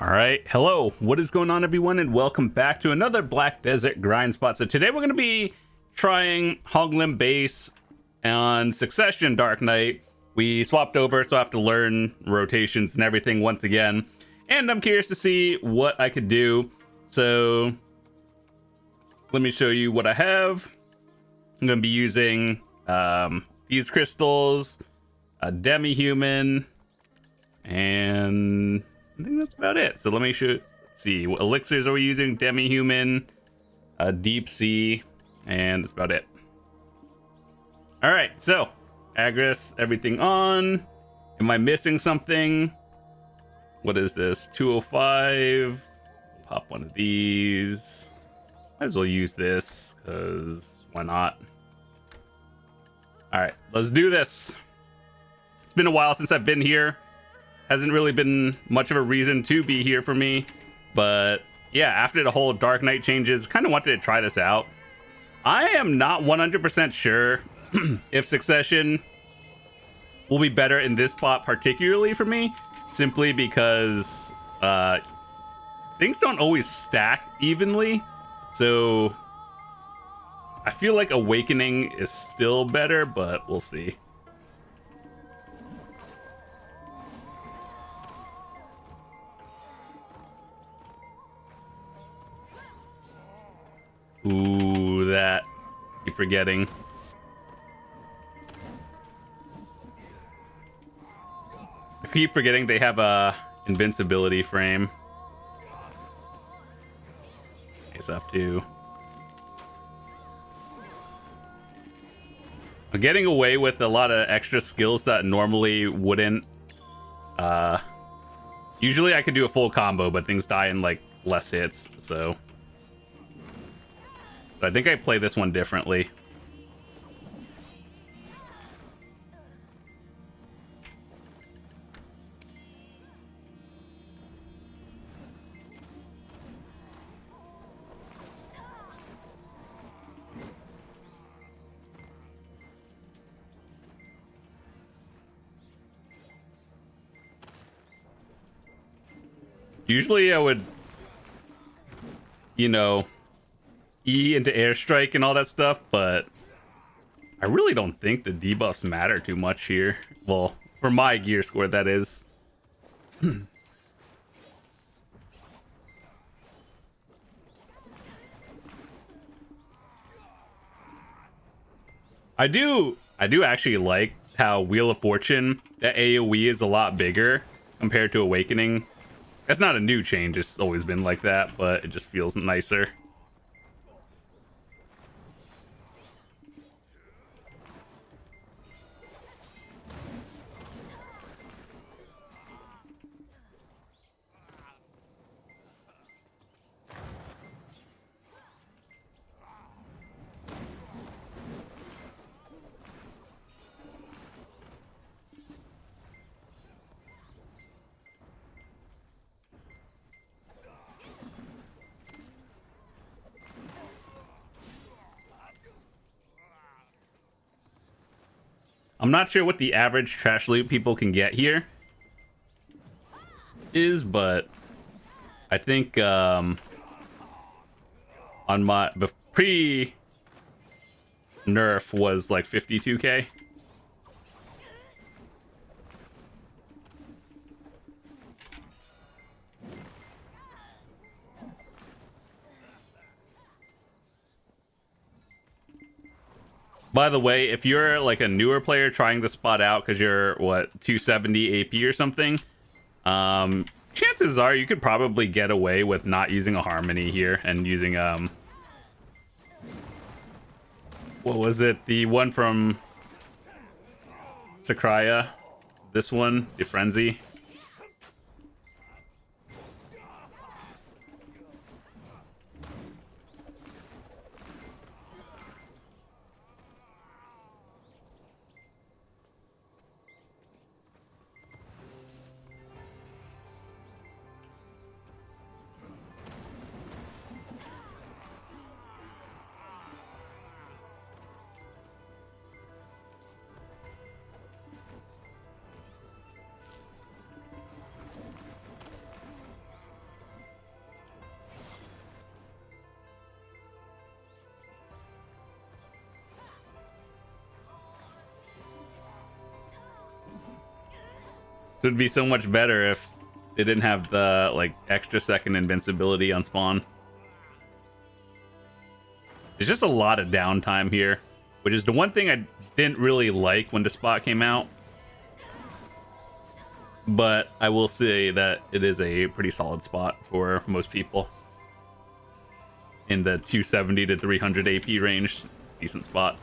All right, hello, what is going on, everyone, and welcome back to another Black Desert grind spot. So today we're going to be trying Honglim base on Succession Dark Knight. We swapped over, so I have to learn rotations and everything once again, and I'm curious to see what I could do. So let me show you what I have. I'm going to be using these crystals, a demi-human, and I think that's about it. So let me let's see what elixirs are we using. Demi-human, deep sea, and that's about it. All right, so Agris, everything on. Am I missing something? What is this? 205. Pop one of these. Might as well use this, because why not? All right, let's do this. It's been a while since I've been here. Hasn't really been much of a reason to be here for me, but yeah, after the whole Dark Knight changes, kind of wanted to try this out. I am not 100% sure if Succession will be better in this spot, particularly for me, simply because things don't always stack evenly. So I feel like Awakening is still better, but we'll see. Ooh, that. Keep forgetting. I keep forgetting they have a invincibility frame. I guess I have to. I'm getting away with a lot of extra skills that normally wouldn't. Usually I could do a full combo, but things die in like less hits, so. But I think I play this one differently. Usually I would, E into airstrike and all that stuff, but I really don't think the debuffs matter too much here. Well, for my gear score, that is. I do actually like how Wheel of Fortune, that AoE is a lot bigger compared to Awakening. That's not a new change, it's always been like that, but it just feels nicer. I'm not sure what the average trash loot people can get here is, but I think on my pre nerf was like 52k. By the way, if you're like a newer player trying the spot out because you're what 270 AP or something, chances are you could probably get away with not using a harmony here and using what was it, the one from Sakraya, this one, the Frenzy. So it'd be so much better if they didn't have the like extra second invincibility on spawn. There's just a lot of downtime here, which is the one thing I didn't really like when the spot came out. But I will say that it is a pretty solid spot for most people. In the 270 to 300 AP range, decent spot.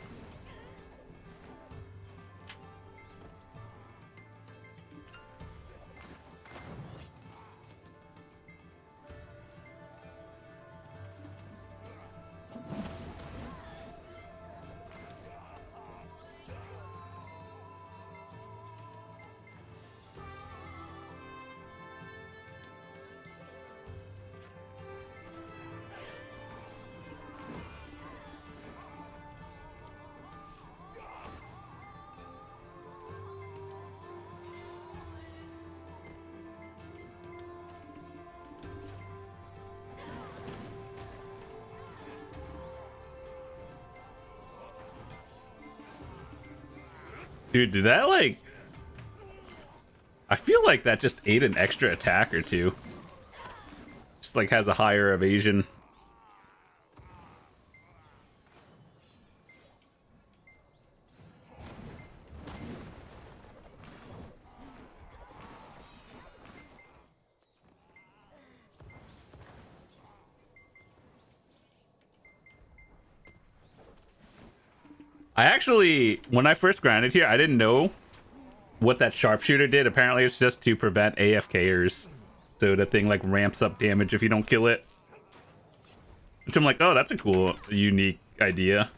Dude, did that like... I feel like that just ate an extra attack or two. Just like has a higher evasion. I actually, when I first grinded here, I didn't know what that sharpshooter did. Apparently it's just to prevent AFKers. So the thing like ramps up damage if you don't kill it. Which I'm like, oh, that's a cool, unique idea.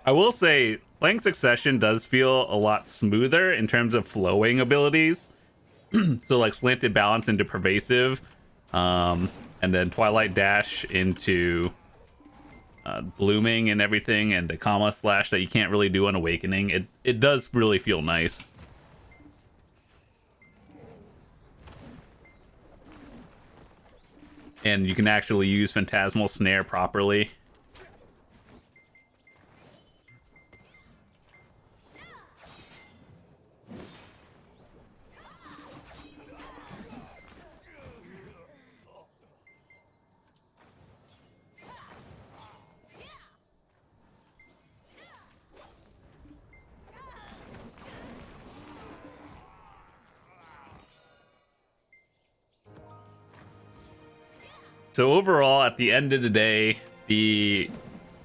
I will say, playing Succession does feel a lot smoother in terms of flowing abilities. So like Slanted Balance into Pervasive, and then Twilight Dash into Blooming and everything, and the Comma Slash that you can't really do on Awakening. It does really feel nice. And you can actually use Phantasmal Snare properly. So overall, at the end of the day, the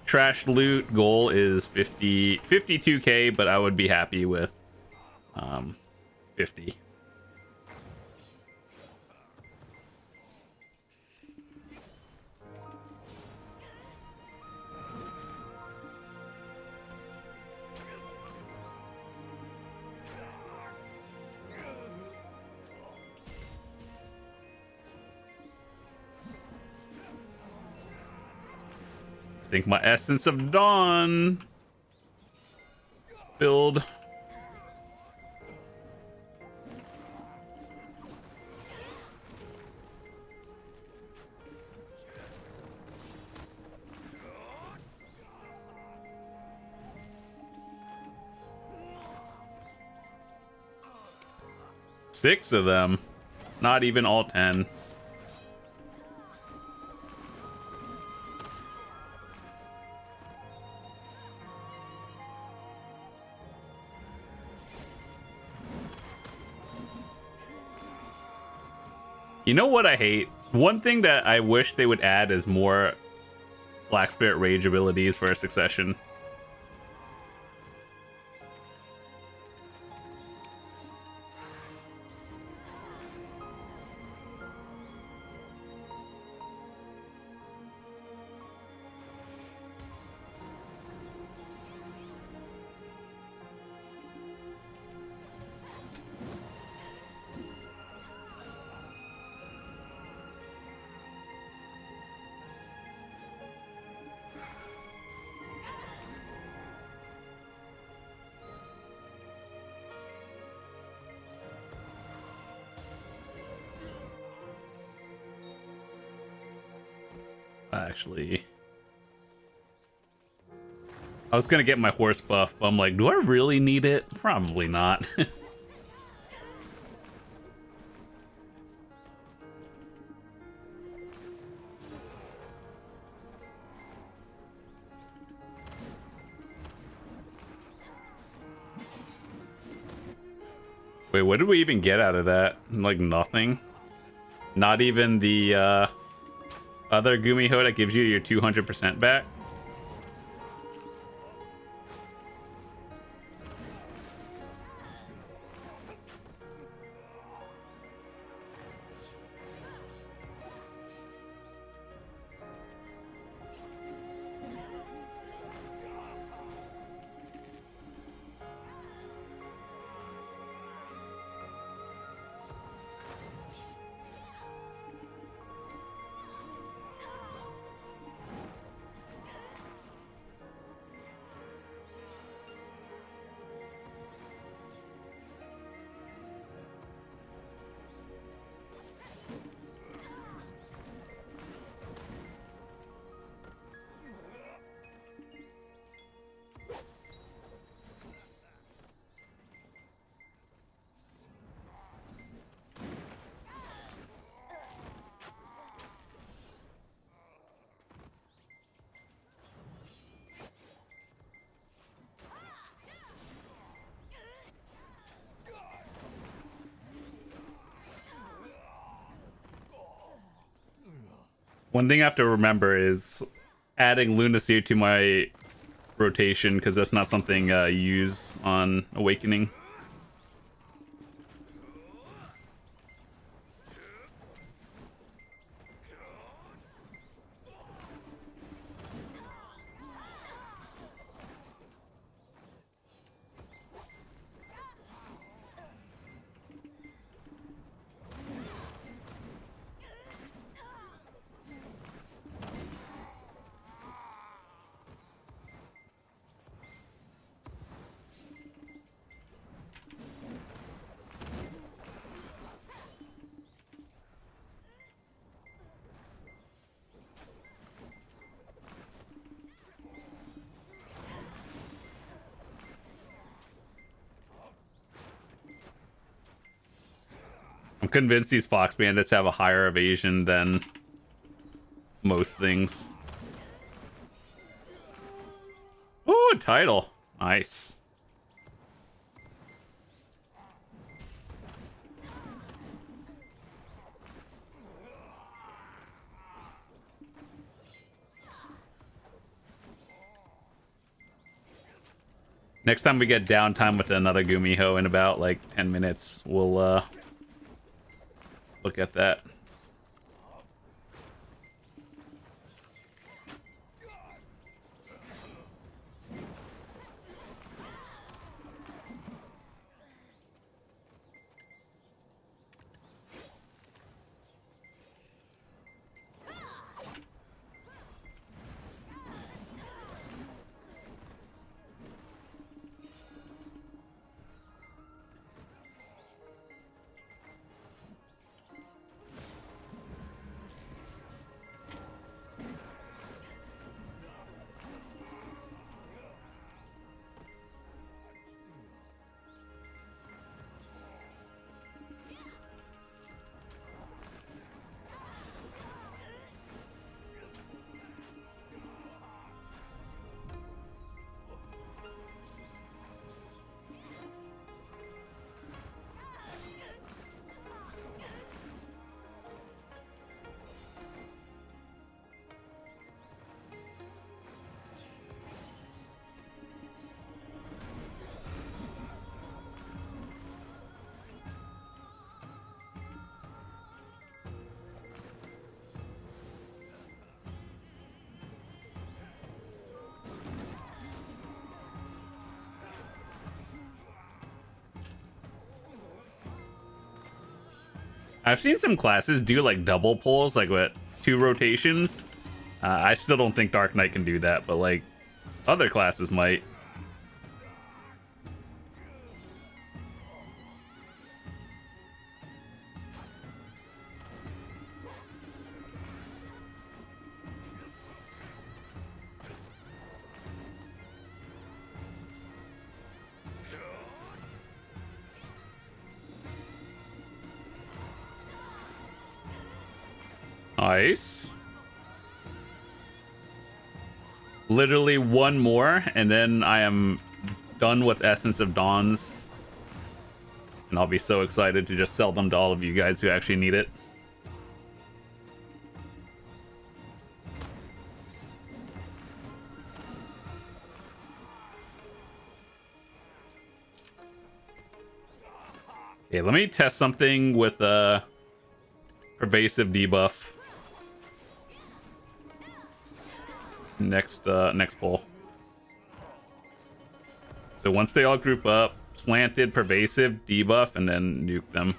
trash loot goal is 52k, but I would be happy with 50. I think my Essence of Dawn build. Six of them, not even all 10. You know what I hate? One thing that I wish they would add is more Black Spirit Rage abilities for a Succession. Actually, I was gonna get my horse buff, but I'm like, do I really need it? Probably not. Wait, what did we even get out of that? Like nothing? Not even the other Gumiho that gives you your 200% back? One thing I have to remember is adding Lunacy to my rotation, because that's not something you use on Awakening. I'm convinced these Fox Bandits have a higher evasion than most things. Ooh, a title. Nice. Next time we get downtime with another Gumiho in about like 10 minutes, we'll look at that. I've seen some classes do like double pulls, like what, 2 rotations. I still don't think Dark Knight can do that, but like other classes might. Nice. Literally one more, and then I am done with Essence of Dawns. And I'll be so excited to just sell them to all of you guys who actually need it. Okay, let me test something with a pervasive debuff. Next pull. So once they all group up, slanted, pervasive, debuff, and then nuke them.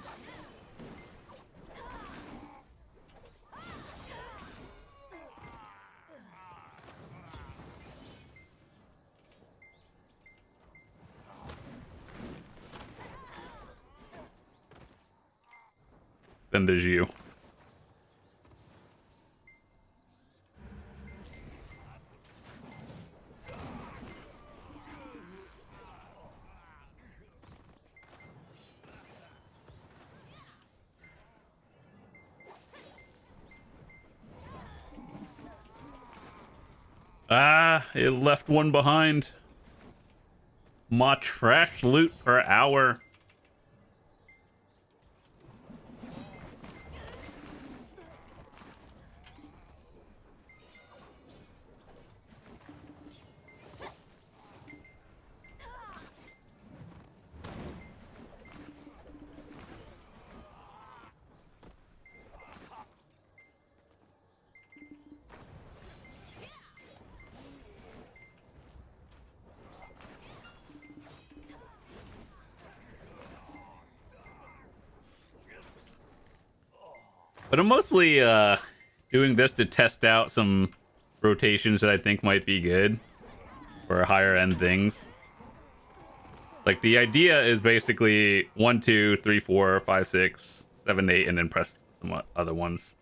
Then there's you. Ah, it left one behind. My trash loot per hour. But I'm mostly doing this to test out some rotations that I think might be good for higher end things. Like the idea is basically 1, 2, 3, 4, 5, 6, 7, 8, and then press some other ones.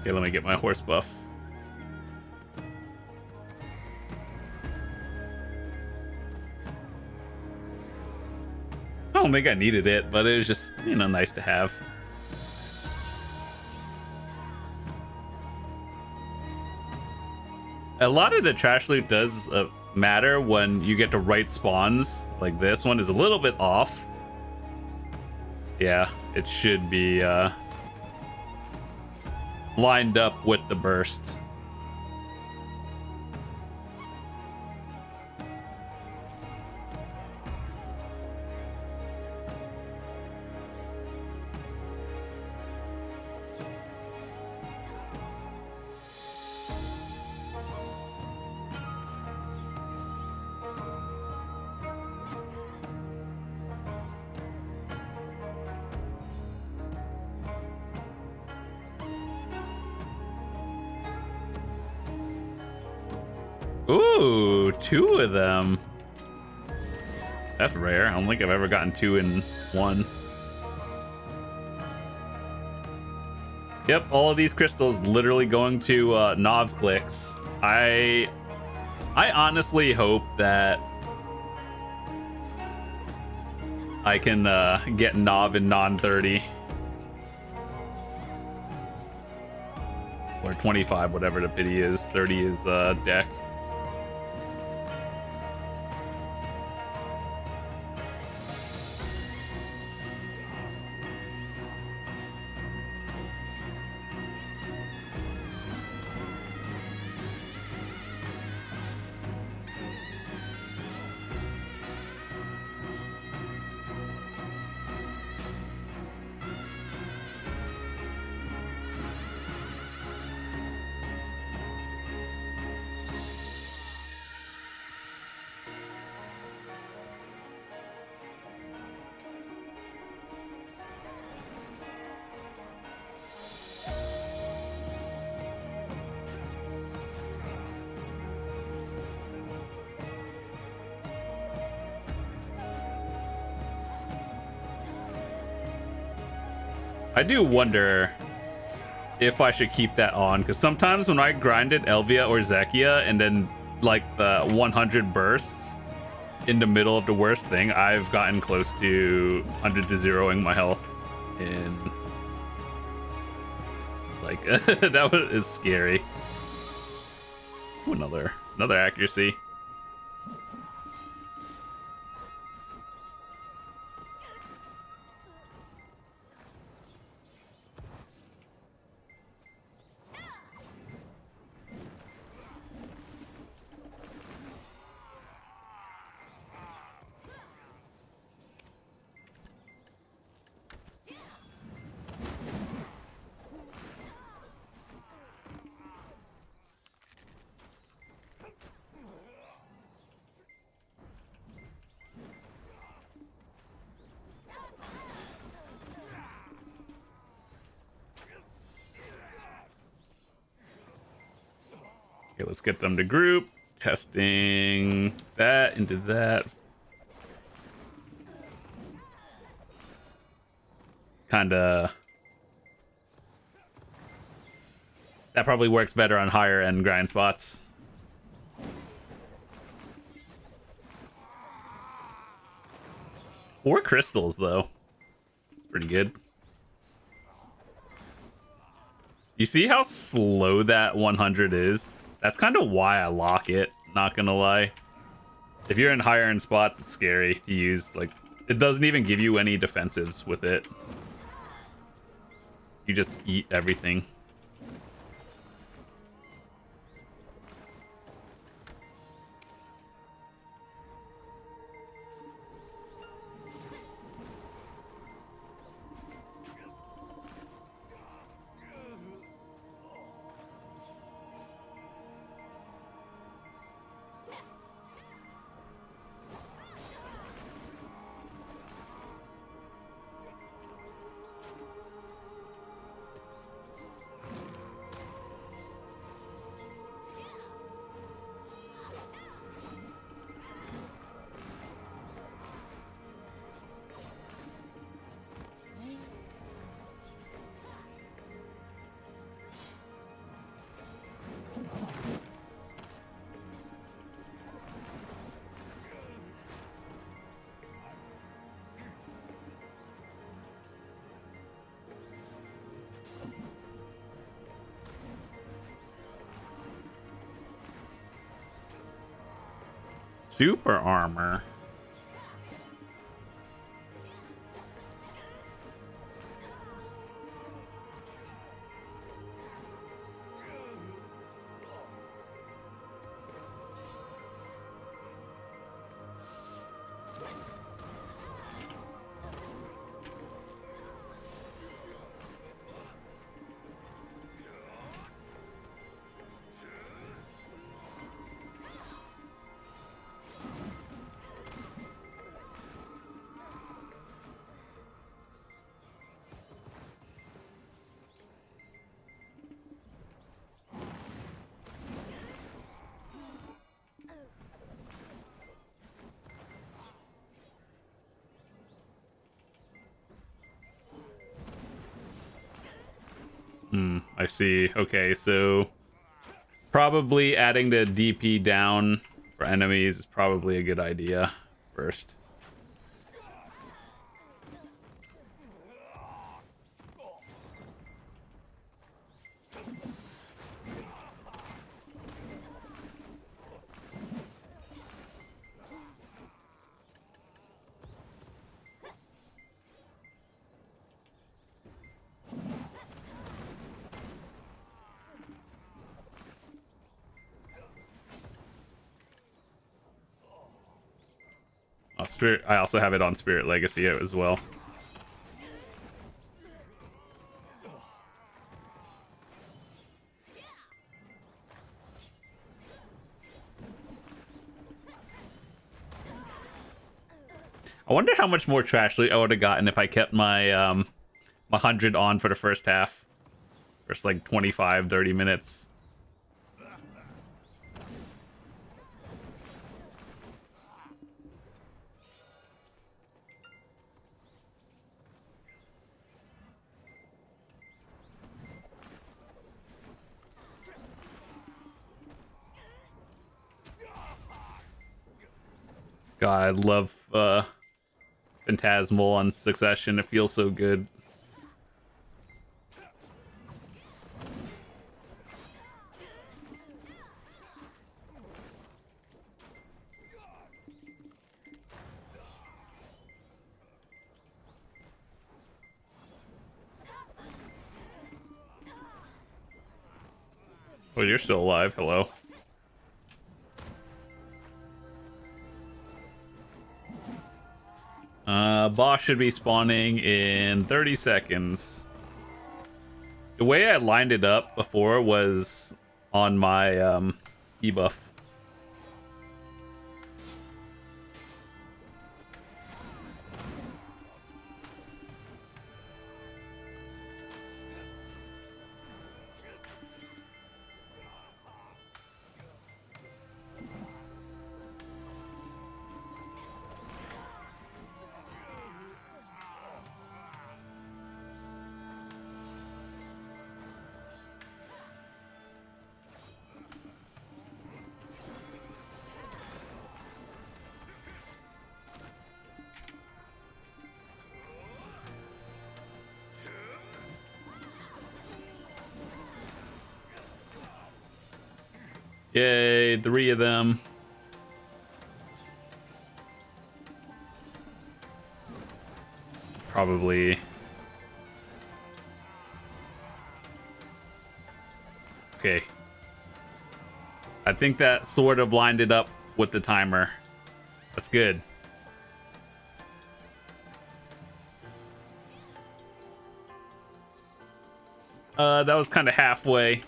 Okay, let me get my horse buff. I don't think I needed it, but it was just, you know, nice to have. A lot of the trash loot does matter when you get to right spawns. Like this one is a little bit off. Yeah, it should be lined up with the burst. Ooh, 2 of them. That's rare. I don't think I've ever gotten 2 in 1. Yep, all of these crystals literally going to Nav clicks. I honestly hope that I can get Nav in non 30. or 25, whatever the pity is. 30 is deck. I do wonder if I should keep that on, because sometimes when I grinded Elvia or Zekia and then like the 100 bursts in the middle of the worst thing, I've gotten close to 100 to zeroing my health in like that is scary. Ooh, another accuracy. Okay, let's get them to group. Testing that into that. Kinda. That probably works better on higher end grind spots. Four crystals, though. It's pretty good. You see how slow that 100 is? That's kind of why I lock it, not gonna lie. If you're in higher end spots, it's scary to use. Like, it doesn't even give you any defensives with it. You just eat everything. Super armor. I see. Okay, so probably adding the DP down for enemies is probably a good idea first. Oh, Spirit. I also have it on Spirit Legacy as well. I wonder how much more trash loot I would have gotten if I kept my my 100 on for the first half. First like 25, 30 minutes. God, I love Phantasmal on Succession. It feels so good. Oh, you're still alive. Hello. Boss should be spawning in 30 seconds. The way I lined it up before was on my debuff. Yay, 3 of them. Probably. Okay. I think that sort of lined it up with the timer. That's good. That was kind of halfway.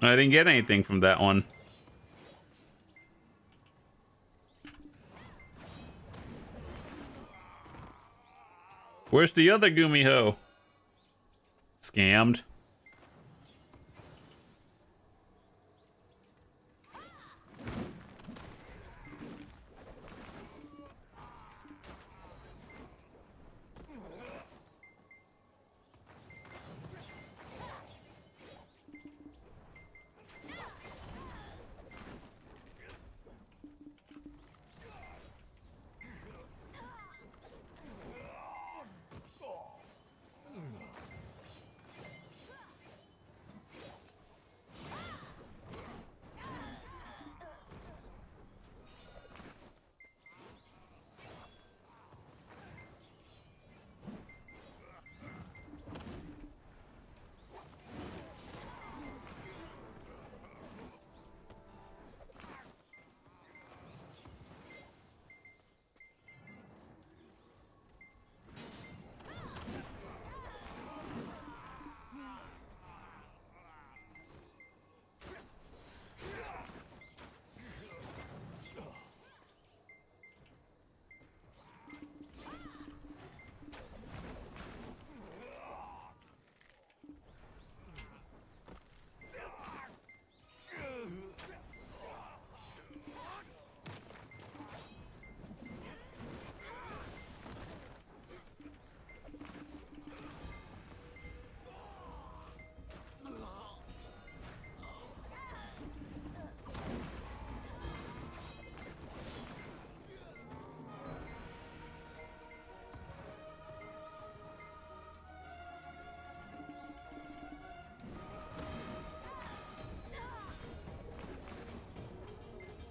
I didn't get anything from that one. Where's the other Gumiho? Scammed.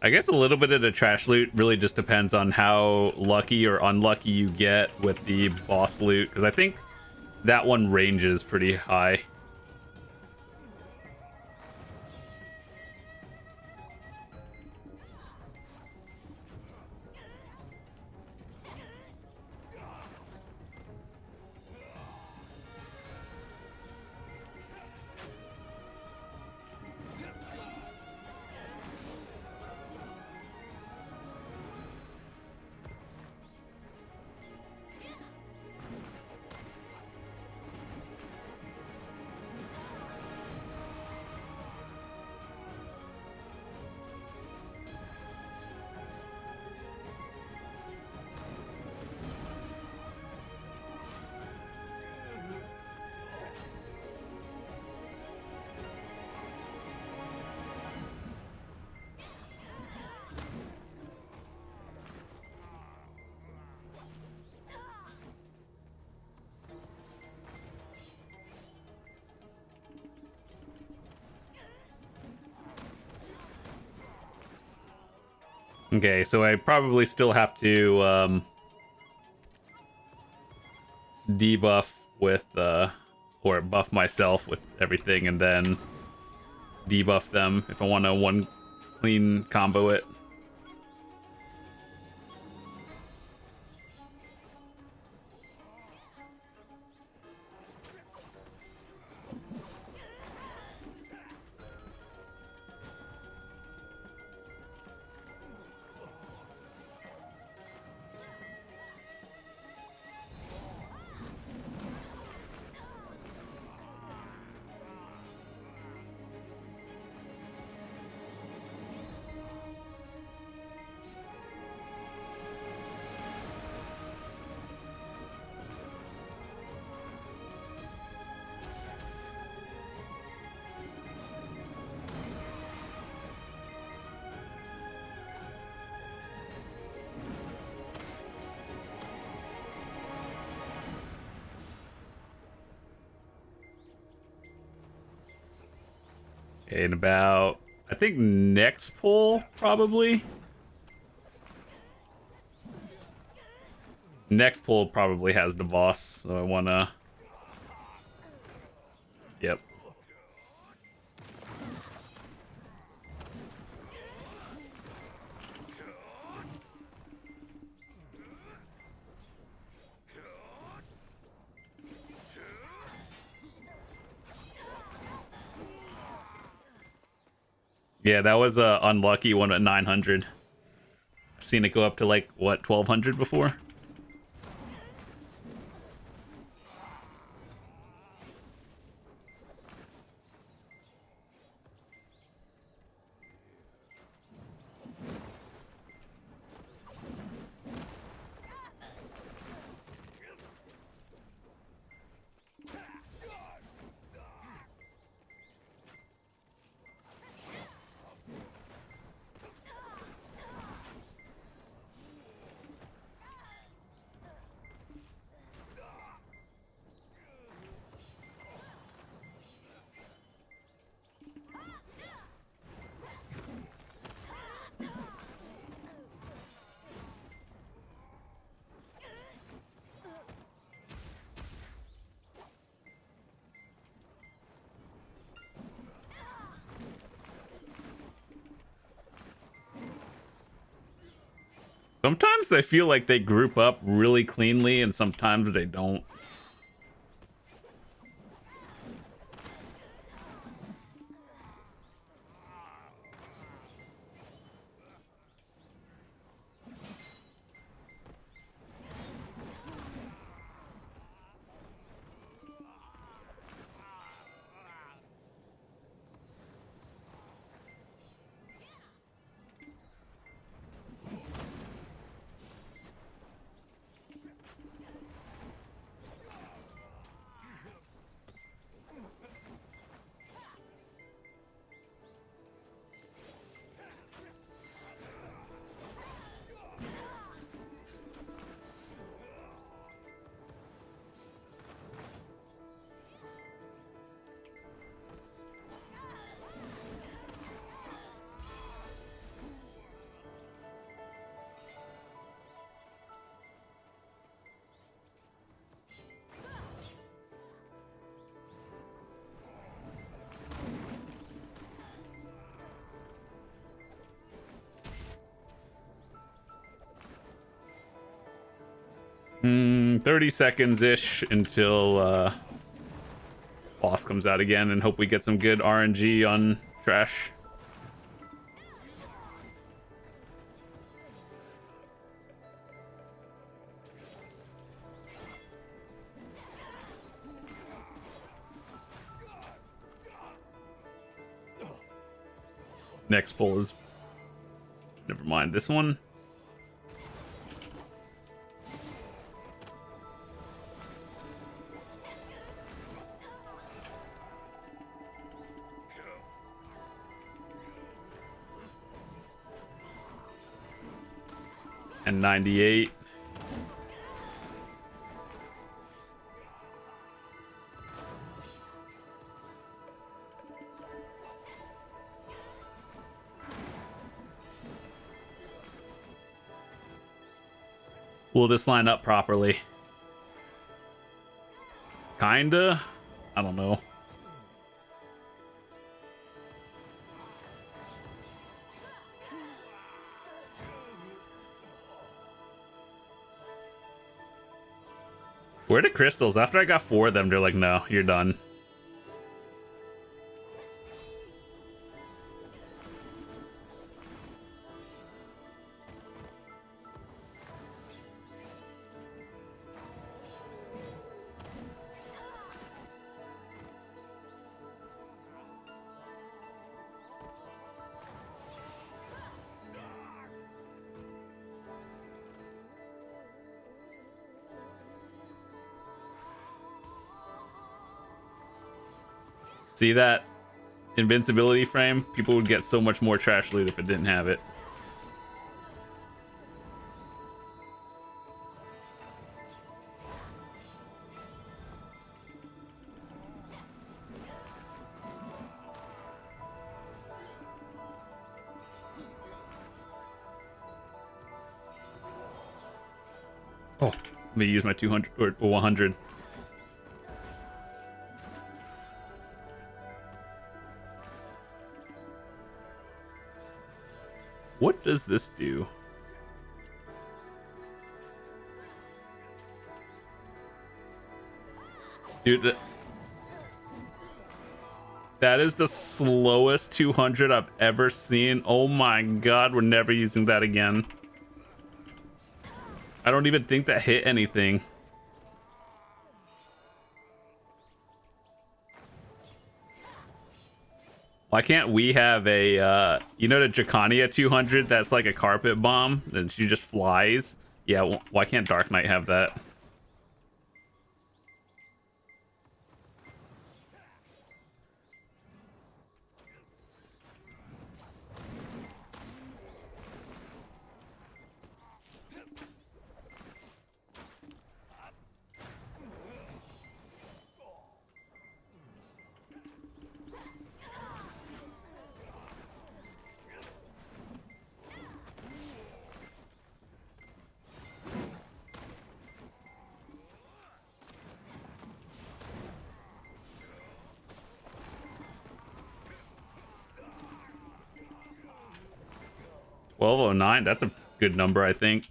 I guess a little bit of the trash loot really just depends on how lucky or unlucky you get with the boss loot, because I think that one ranges pretty high. Okay, so I probably still have to debuff with or buff myself with everything and then debuff them if I want to one clean combo it. In about, I think next pull, probably. Next pull probably has the boss, so I wanna... Yep. Yeah, that was a unlucky one at 900. I've seen it go up to like, what, 1200 before? Sometimes I feel like they group up really cleanly and sometimes they don't. 30 seconds ish until boss comes out again, and hope we get some good RNG on trash. Next pull is, never mind, this one. And 98. Will this line up properly? Kinda? I don't know. Where are the crystals? After I got 4 of them, they're like, no, you're done. See that invincibility frame? People would get so much more trash loot if it didn't have it. Oh, let me use my 200 or 100. What does this do? Dude, that is the slowest 200 I've ever seen. Oh my god, we're never using that again. I don't even think that hit anything. Why can't we have a, you know, the Dracania 200 that's like a carpet bomb and she just flies? Yeah, why can't Dark Knight have that? $1209, that's a good number, I think.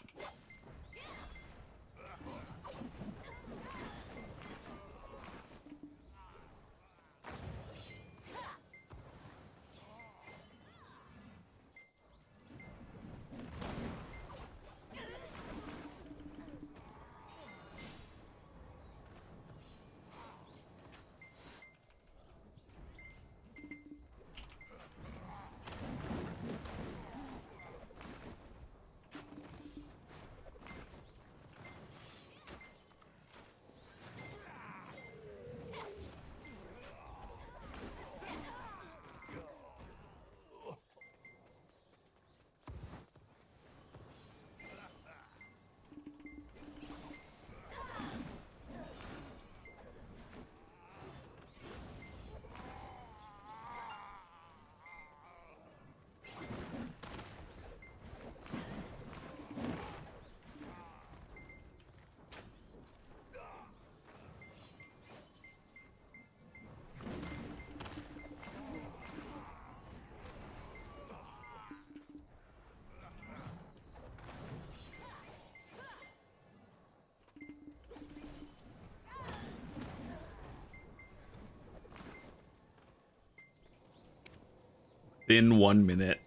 within 1 minute.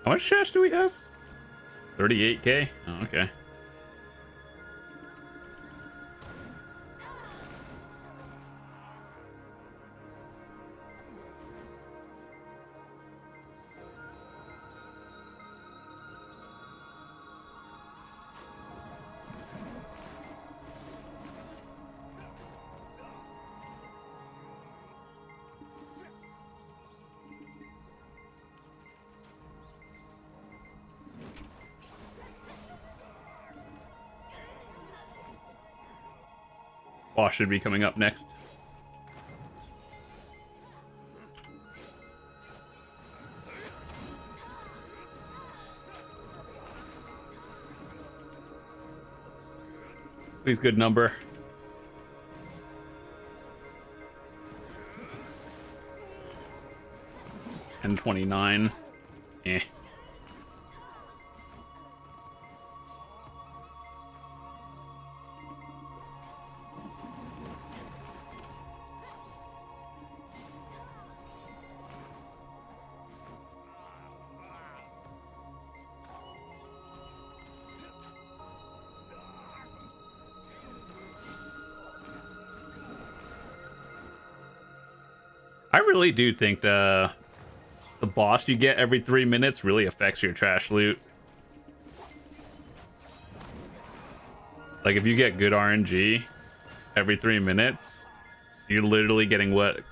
How much trash do we have? 38k? Oh, okay. Boss should be coming up next. Please, good number. And 29. Eh. I really do think the boss you get every 3 minutes really affects your trash loot. Like if you get good RNG every 3 minutes, you're literally getting what, a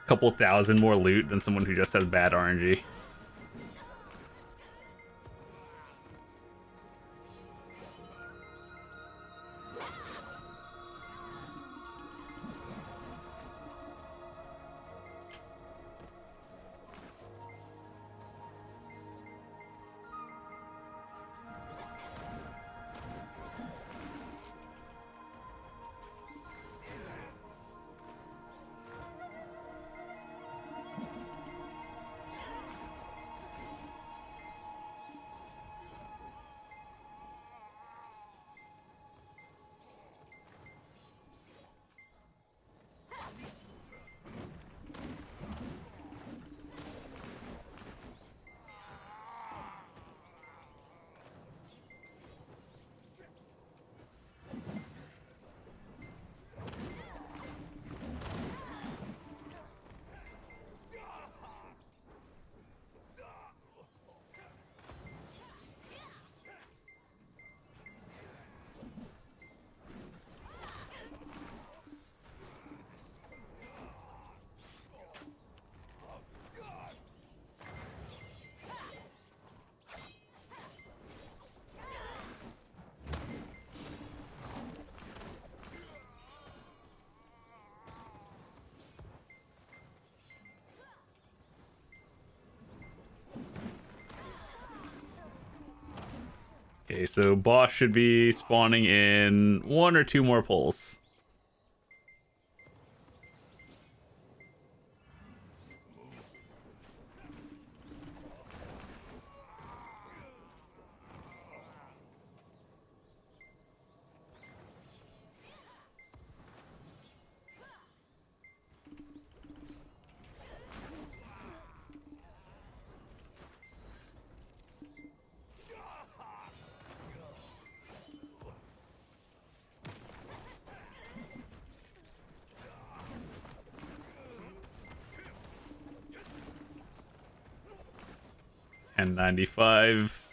couple thousand more loot than someone who just has bad RNG. Okay, so boss should be spawning in 1 or 2 more pulls. And 95.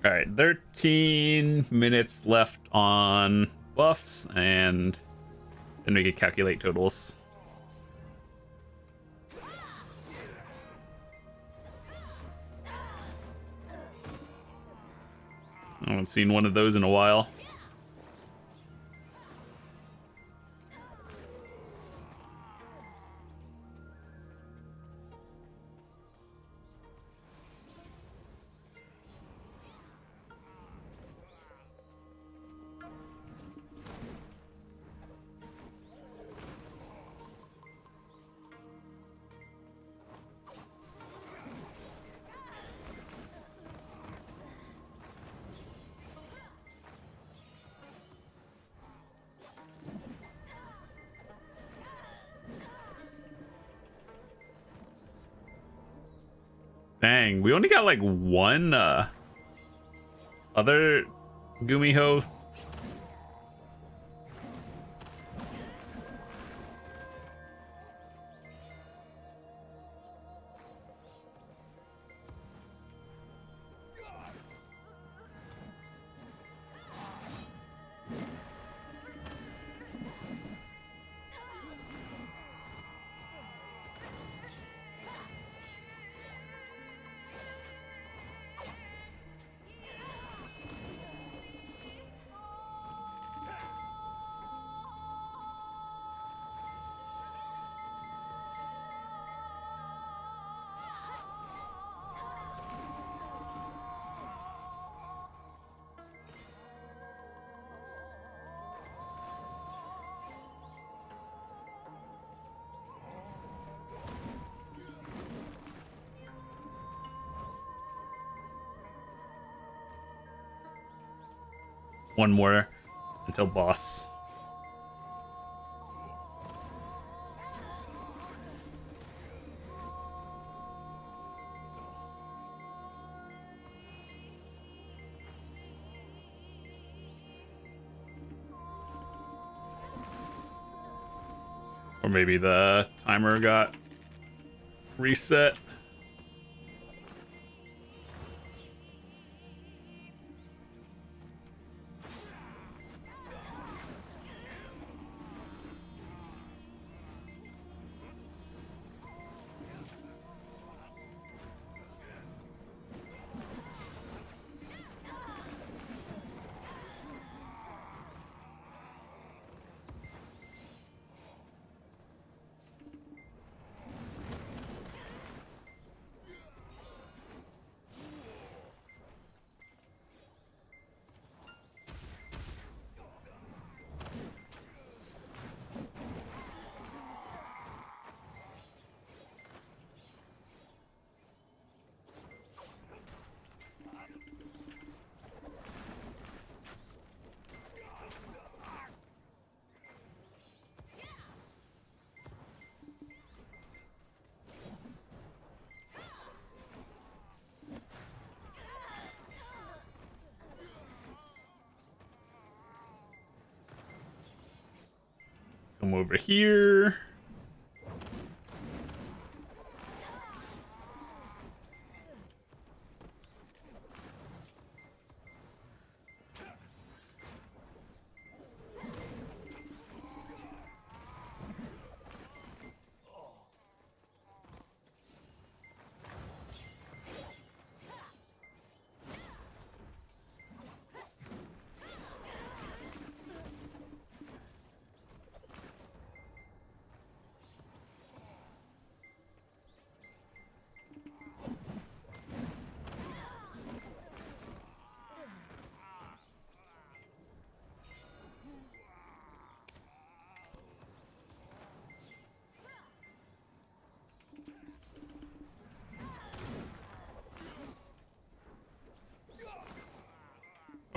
All right, 13 minutes left on buffs, and then we can calculate totals. I haven't seen one of those in a while. Dang, we only got like one other Gumiho. One more until boss. Or maybe the timer got reset. Come over here.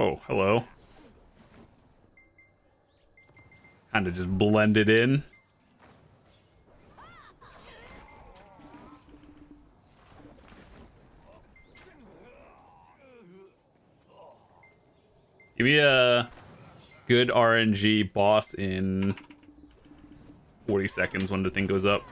Oh, hello. Kind of just blended in. Give me a good RNG boss in 40 seconds when the thing goes up.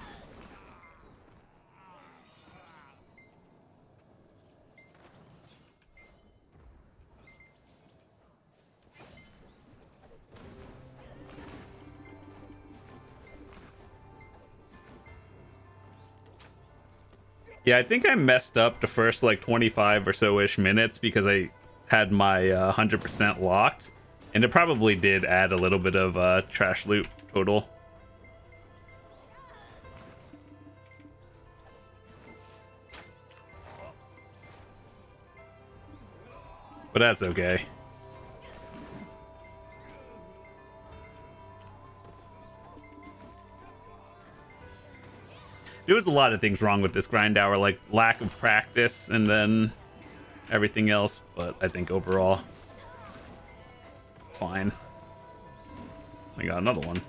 Yeah, I think I messed up the first like 25 or so-ish minutes because I had my 100% locked. And it probably did add a little bit of trash loot total. But that's okay. There was a lot of things wrong with this grind hour, like lack of practice and then everything else, but I think overall, fine. I got another one.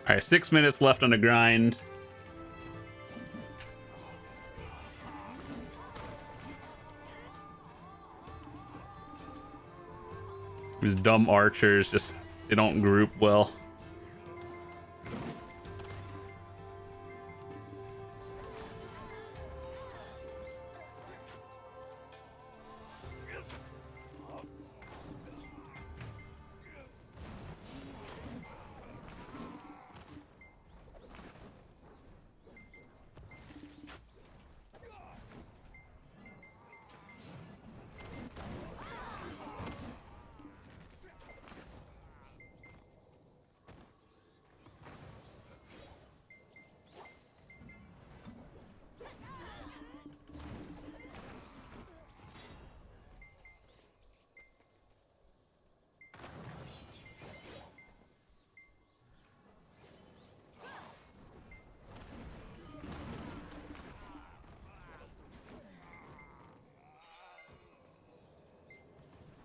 All right, 6 minutes left on the grind. These dumb archers just, they don't group well.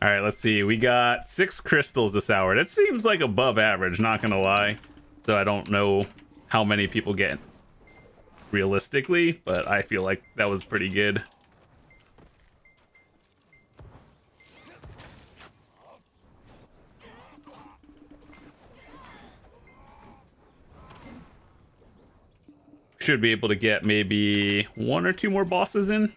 All right, let's see. We got 6 crystals this hour. That seems like above average, not gonna lie. So I don't know how many people get realistically, but I feel like that was pretty good. Should be able to get maybe 1 or 2 more bosses in.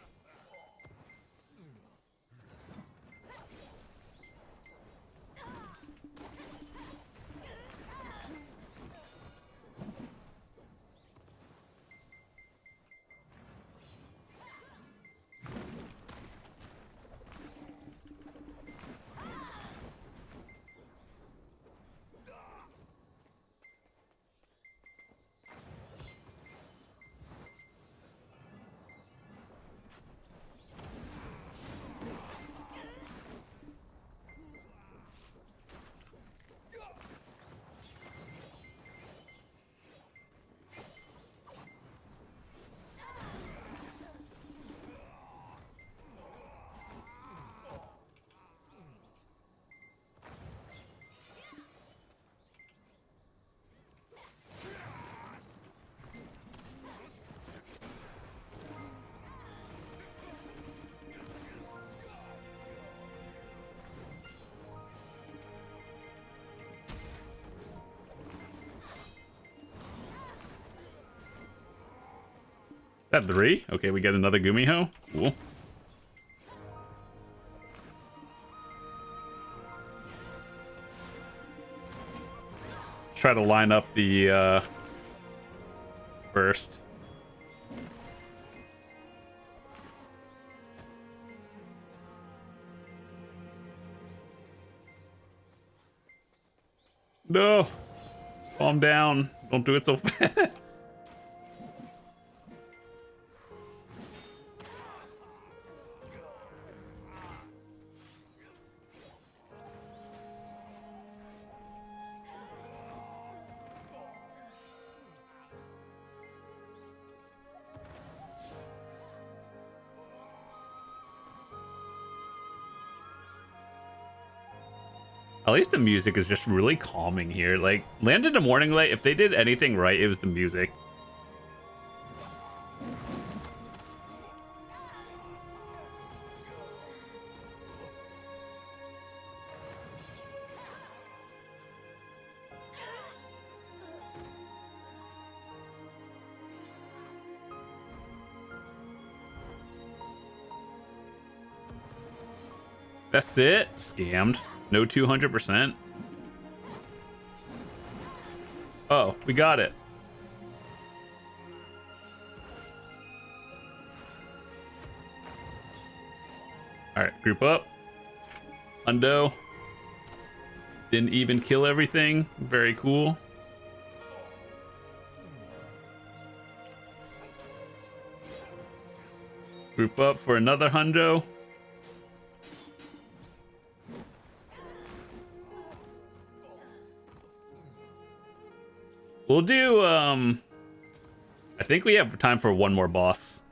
Is that 3? Okay, we get another Gumiho. Cool. Try to line up the burst. No! Calm down. Don't do it so fast. At least the music is just really calming here. Like, Land in the Morning Light, if they did anything right, it was the music. That's it? Scammed. No 200%. Oh, we got it. All right, group up. Hundo. Didn't even kill everything. Very cool. Group up for another hundo. We'll do, I think we have time for one more boss.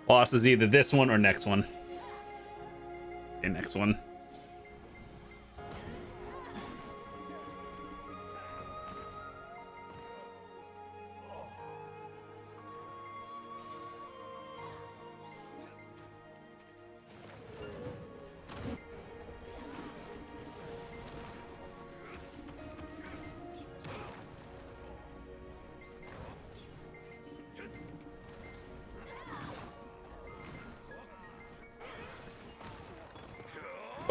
Boss is either this one or next one. Okay, next one.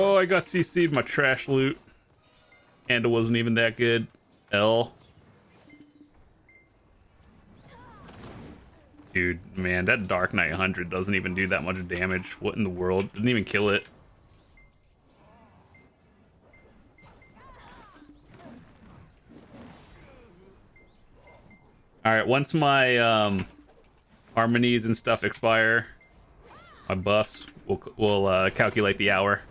Oh, I got CC'd my trash loot. And it wasn't even that good. L. Dude, man, that Dark Knight 100 doesn't even do that much damage. What in the world? Didn't even kill it. Alright, once my harmonies and stuff expire, my buffs, we'll calculate the hour.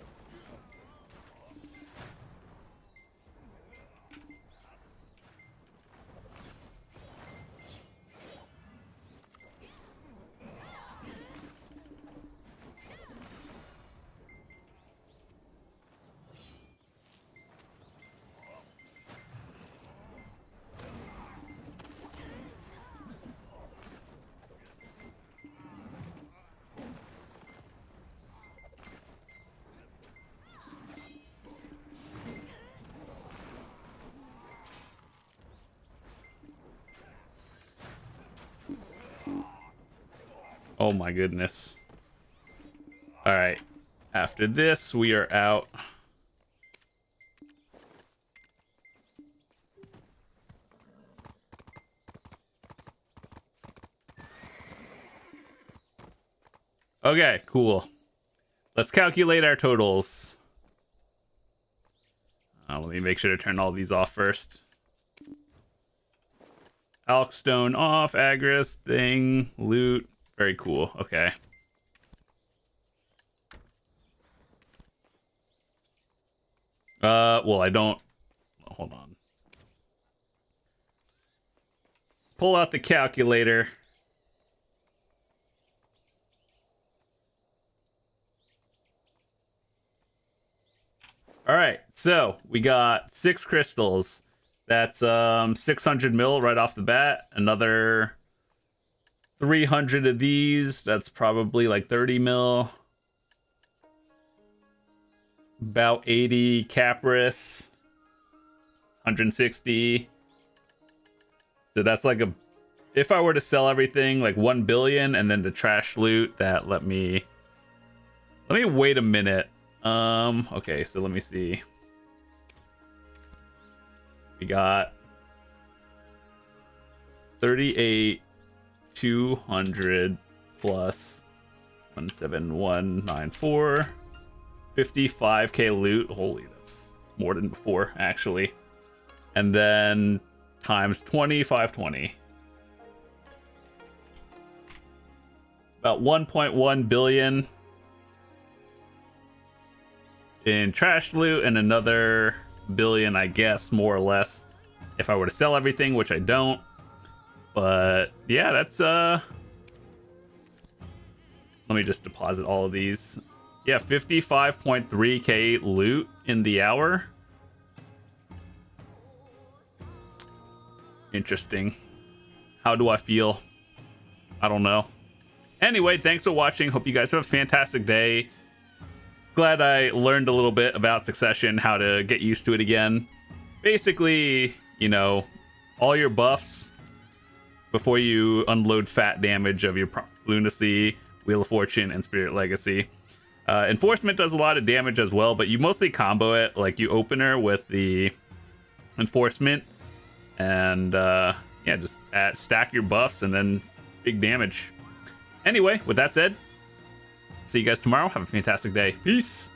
Oh my goodness. All right. After this, we are out. Okay, cool. Let's calculate our totals. Let me make sure to turn all these off first. Alkstone off, Agris, thing, loot. Very cool. Okay. Well, I don't. Hold on. Pull out the calculator. All right, so we got 6 crystals. That's 600 mil right off the bat. Another 300 of these. That's probably like 30 mil. About 80 Capris. 160. So that's like a, if I were to sell everything, like 1 billion, and then the trash loot, that let me wait a minute. Okay, so let me see. We got 38 200 plus 17194 55k loot. Holy, that's more than before actually. And then times 20 520. About 1.1 billion in trash loot, and another billion, I guess, more or less, if I were to sell everything, which I don't. But yeah, that's Let me just deposit all of these. Yeah, 55.3k loot in the hour. Interesting. How do I feel? I don't know. Anyway, thanks for watching. Hope you guys have a fantastic day. Glad I learned a little bit about Succession, how to get used to it again. Basically, you know, all your buffs before you unload fat damage of your Lunacy, Wheel of Fortune, and Spirit Legacy. Enforcement does a lot of damage as well, but you mostly combo it. Like, you opener with the Enforcement, and yeah, just stack your buffs and then big damage. Anyway, with that said, see you guys tomorrow. Have a fantastic day. Peace.